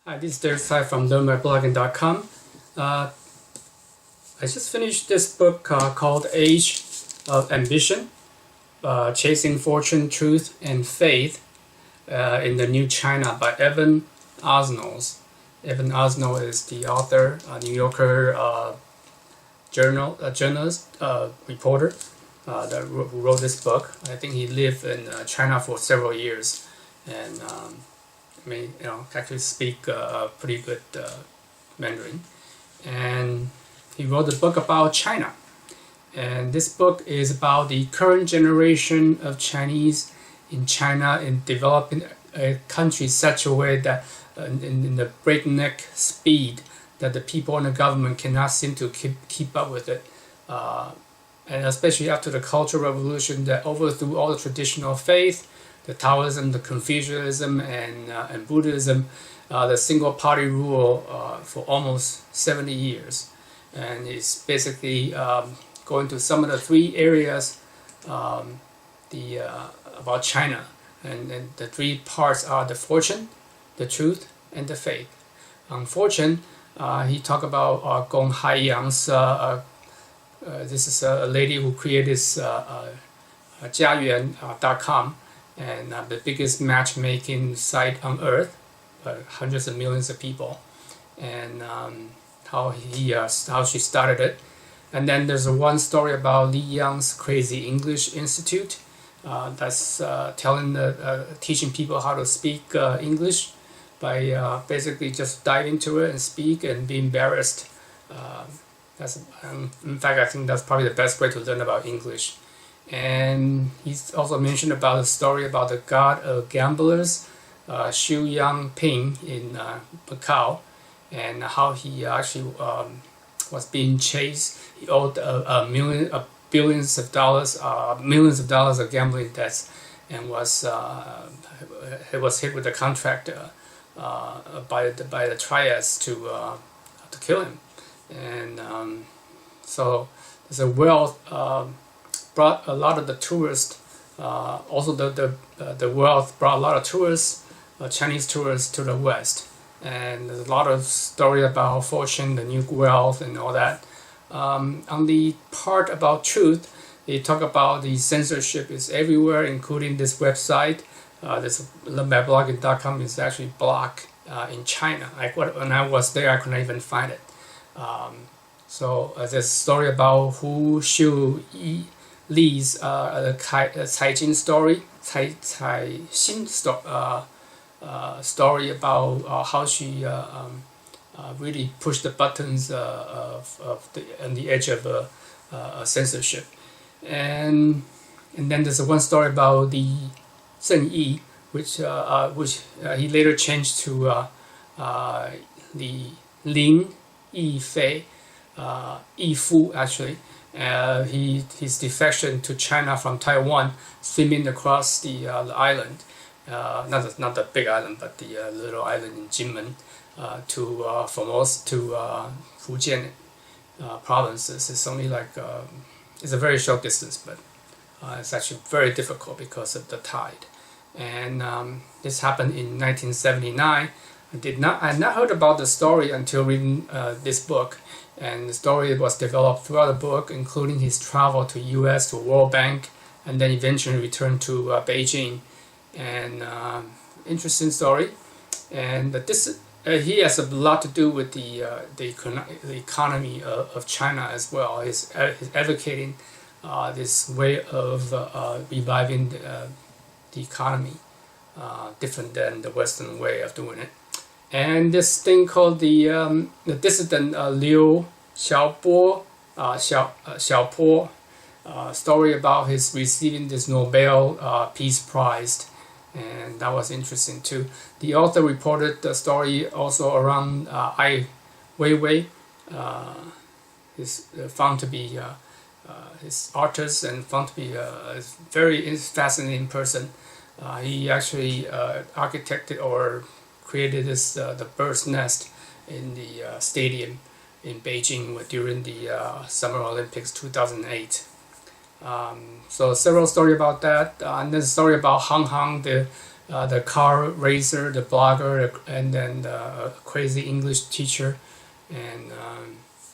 Hi, this is Derek Tsai from LearnByBlogging.com. I just finished this book called Age of Ambition, Chasing Fortune, Truth, and Faith in the New China by Evan Osnos. Evan Osnos is the author, New Yorker journalist, reporter who wrote this book. I think he lived in China for several years, and actually speak pretty good Mandarin. And he wrote a book about China. And this book is about the current generation of Chinese in China in developing a country such a way that in the breakneck speed that the people and the government cannot seem to keep up with it. And especially after the Cultural Revolution that overthrew all the traditional faith, the Taoism, the Confucianism, and Buddhism, the single party rule for almost 70 years. And it's basically going to some of the three areas about China. And the three parts are the fortune, the truth, and the faith. On fortune, he talked about Gong Haiyang's, this is a lady who created Jiayuan.com, and the biggest matchmaking site on earth, hundreds of millions of people, and how she started it. And then there's one story about Li Yang's Crazy English Institute, that's teaching people how to speak English by basically just dive into it and speak and be embarrassed. In fact, I think that's probably the best way to learn about English. And he's also mentioned about the story about the god of gamblers, Xu Yangping in Macau, and how he actually was being chased. He owed billions of dollars, millions of dollars of gambling debts, and he was hit with a contract by the triads to kill him. And so there's a wealth. Brought a lot of the tourists, also the wealth brought a lot of tourists, Chinese tourists to the West. And there's a lot of story about fortune, the new wealth, and all that. On the part about truth, they talk about the censorship is everywhere, including this website. This LearnByBlogging.com is actually blocked in China. When I was there, I couldn't even find it. So there's a story about Hu Xiu Li's Cai Jin story, Cai Xin story about how she really pushed the buttons on the edge of censorship. And then there's one story about the Zheng Yi, which he later changed to the Lin Yi Fei, Yi Fu actually. His defection to China from Taiwan, swimming across the island, not the big island, but the little island in Jinmen, to Formosa to Fujian provinces. It's only it's a very short distance, but it's actually very difficult because of the tide. And this happened in 1979. I had not heard about the story until reading this book. And the story was developed throughout the book, including his travel to U.S., to World Bank, and then eventually returned to Beijing. And interesting story. And he has a lot to do with the economy of China as well. He's advocating this way of reviving the economy, different than the Western way of doing it. And this thing called the dissident Liu Xiaopo, story about his receiving this Nobel Peace Prize, and that was interesting too. The author reported the story also around Ai Weiwei, is found to be his artist and found to be a very fascinating person. He actually architected or created the bird's nest in the stadium in Beijing during the Summer Olympics 2008. So several stories about that, and then a story about Hang, the the car racer, the blogger, and then the crazy English teacher, and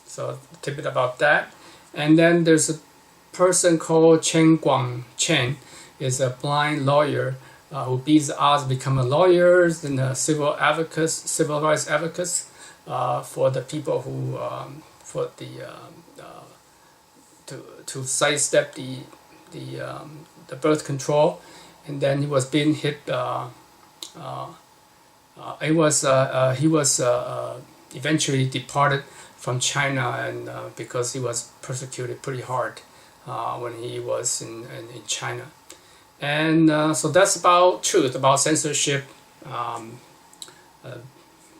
so a tidbit about that. And then there's a person called Chen Guangchen, is a blind lawyer who beats the odds, become a lawyer and a civil rights advocate for the people who for the to sidestep the birth control. And then he was being hit. He was eventually deported from China, and because he was persecuted pretty hard when he was in China. And so that's about truth, about censorship. A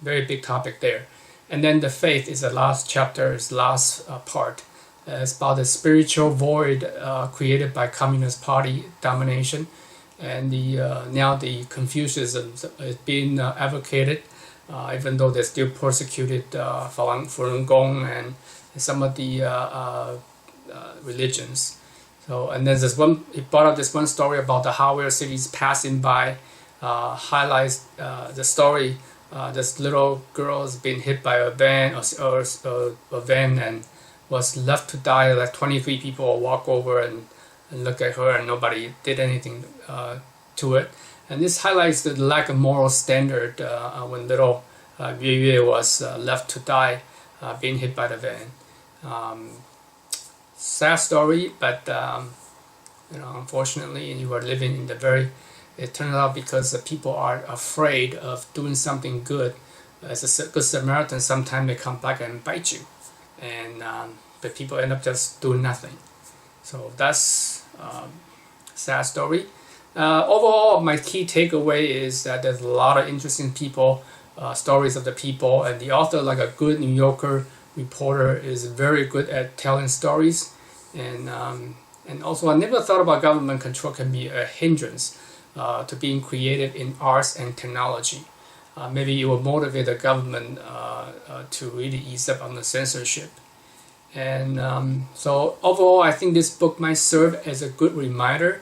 very big topic there. And then the faith is the last chapter, is the last part. It's about the spiritual void created by Communist Party domination, and now the Confucianism is being advocated, even though they're still persecuted Falun Gong and some of the religions. So, and then he brought up this one story about the hardware cities passing by, highlights the story. This little girl has been hit by a van and was left to die. Like 23 people walk over and look at her, and nobody did anything to it. And this highlights the lack of moral standard when little Yue was left to die, being hit by the van. Sad story, but unfortunately, you are living in the very. It turned out because the people are afraid of doing something good. As a good Samaritan, sometimes they come back and bite you, and but people end up just doing nothing. So that's sad story. Overall, my key takeaway is that there's a lot of interesting people, stories of the people, and the author, like a good New Yorker reporter, is very good at telling stories. And also, I never thought about government control can be a hindrance to being creative in arts and technology. Maybe it will motivate the government to really ease up on the censorship. And so overall, I think this book might serve as a good reminder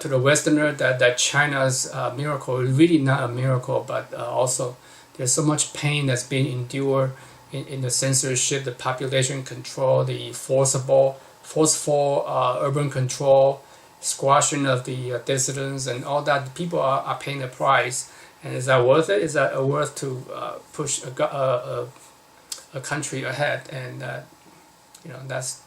to the Westerner that China's miracle is really not a miracle, but also there's so much pain that's being endured in the censorship, the population control, the forceful urban control, squashing of the dissidents, and all that. People are paying the price. And is that worth it? Is that worth to push a country ahead? And that's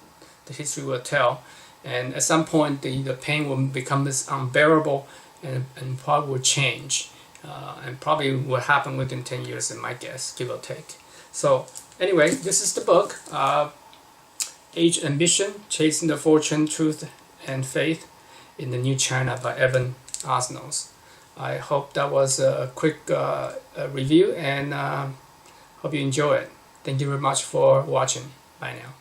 the history will tell. And at some point, the pain will become this unbearable, and probably will change. And probably will happen within 10 years, in my guess, give or take. So anyway, this is the book, Age Ambition, Chasing the Fortune, Truth and Faith in the New China by Evan Osnos. I hope that was a quick review, and hope you enjoy it. Thank you very much for watching. Bye now.